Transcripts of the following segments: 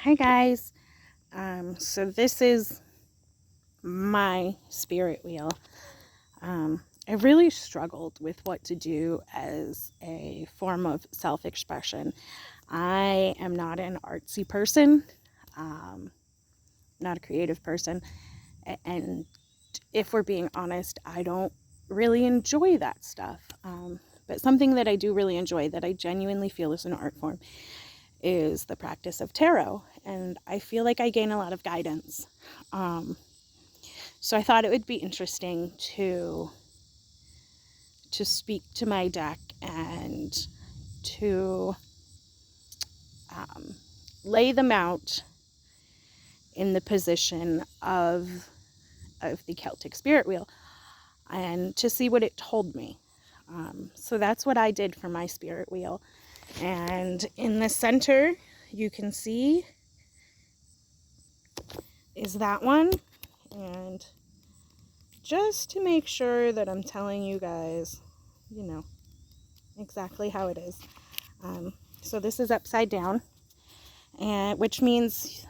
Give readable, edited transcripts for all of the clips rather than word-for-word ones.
Hi guys. So this is my spirit wheel. I really struggled with what to do as a form of self-expression. I am not an artsy person, not a creative person, and if we're being honest, I don't really enjoy that stuff. But something that I do really enjoy, that I genuinely feel is an art form, is the practice of tarot, and I feel like I gain a lot of guidance. So I thought it would be interesting to speak to my deck and to lay them out in the position of the Celtic spirit wheel and to see what it told me. So that's what I did for my spirit wheel. And in the center, you can see is that one. And just to make sure that I'm telling you guys, exactly how it is. So this is upside down, and which means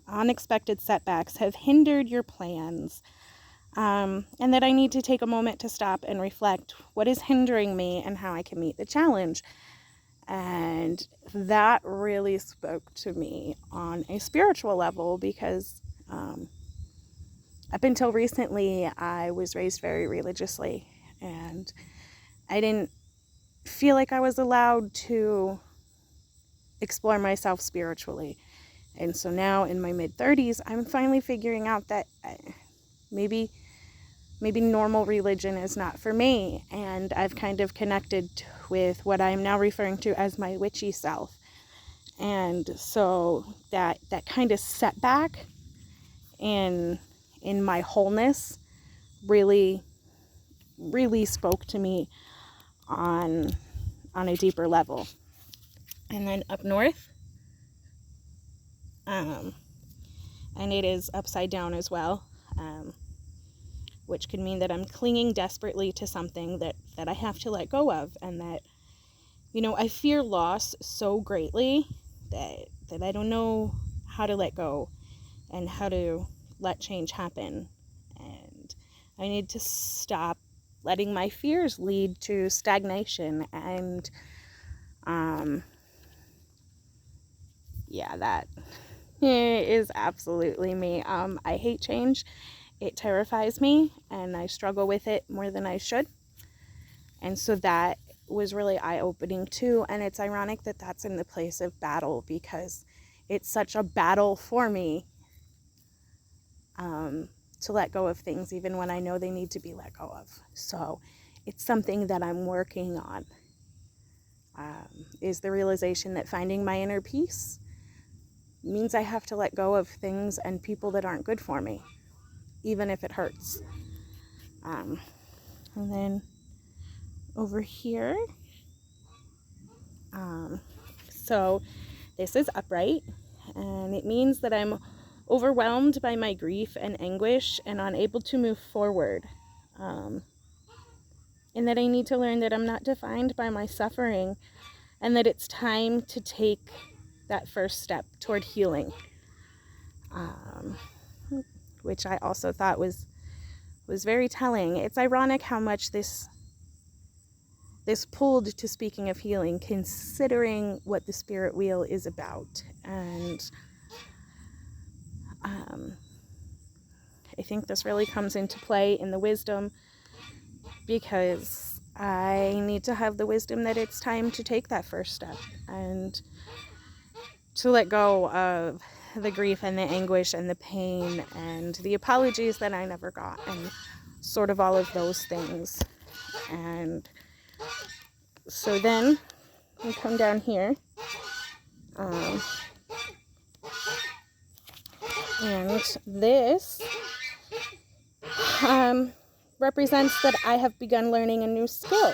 unexpected setbacks have hindered your plans. And that I need to take a moment to stop and reflect what is hindering me and how I can meet the challenge. And that really spoke to me on a spiritual level because up until recently, I was raised very religiously, and I didn't feel like I was allowed to explore myself spiritually. And so now in my mid-30s, I'm finally figuring out that maybe normal religion is not for me, and I've kind of connected with what I'm now referring to as my witchy self. And so that kind of setback in my wholeness really spoke to me on a deeper level. And then up north, and it is upside down as well, which could mean that I'm clinging desperately to something that I have to let go of, and that, I fear loss so greatly that I don't know how to let go and how to let change happen. And I need to stop letting my fears lead to stagnation. And that is absolutely me. I hate change. It terrifies me, and I struggle with it more than I should. And so that was really eye-opening too. And it's ironic that that's in the place of battle, because it's such a battle for me to let go of things, even when I know they need to be let go of. So it's something that I'm working on, is the realization that finding my inner peace means I have to let go of things and people that aren't good for me, even if it hurts. And then over here, so this is upright, and it means that I'm overwhelmed by my grief and anguish and unable to move forward. And that I need to learn that I'm not defined by my suffering, and that it's time to take that first step toward healing, which I also thought was very telling. It's ironic how much this pulled to speaking of healing, considering what the spirit wheel is about. And I think this really comes into play in the wisdom, because I need to have the wisdom that it's time to take that first step and to let go of the grief and the anguish and the pain and the apologies that I never got, and sort of all of those things. And so then we come down here, and this represents that I have begun learning a new skill,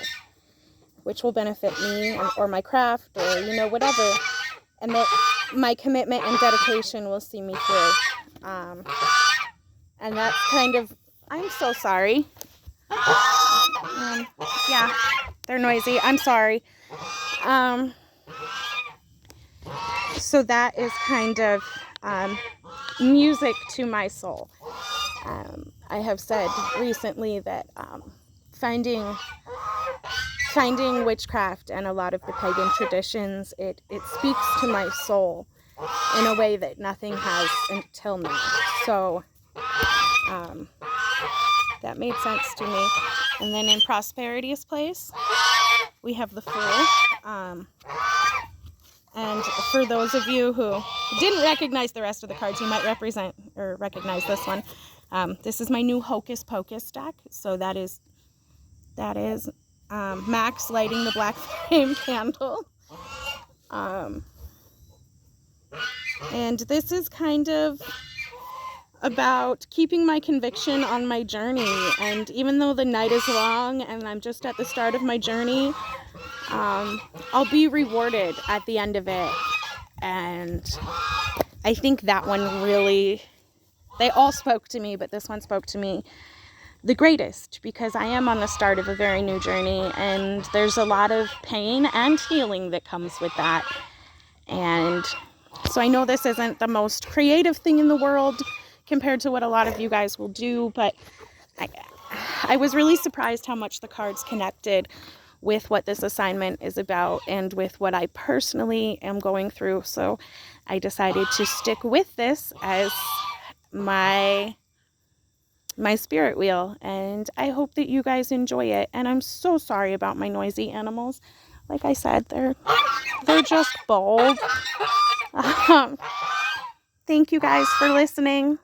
which will benefit me or my craft, or whatever, and that my commitment and dedication will see me through. And that's kind of, I'm so sorry. Yeah, they're noisy. I'm sorry. So that is kind of music to my soul. I have said recently that finding witchcraft and a lot of the pagan traditions, it speaks to my soul in a way that nothing has until now. So that made sense to me. And then in Prosperity's place, we have the Fool. And for those of you who didn't recognize the rest of the cards, you might recognize this one. This is my new Hocus Pocus deck. So that is Max lighting the black flame candle. And this is kind of about keeping my conviction on my journey. And even though the night is long and I'm just at the start of my journey, I'll be rewarded at the end of it. And I think that one really, they all spoke to me, but this one spoke to me the greatest, because I am on the start of a very new journey, and there's a lot of pain and healing that comes with that. And so I know this isn't the most creative thing in the world compared to what a lot of you guys will do, but I was really surprised how much the cards connected with what this assignment is about and with what I personally am going through. So I decided to stick with this as my spirit wheel, and I hope that you guys enjoy it. And I'm so sorry about my noisy animals. Like I said, they're just bold. Thank you guys for listening.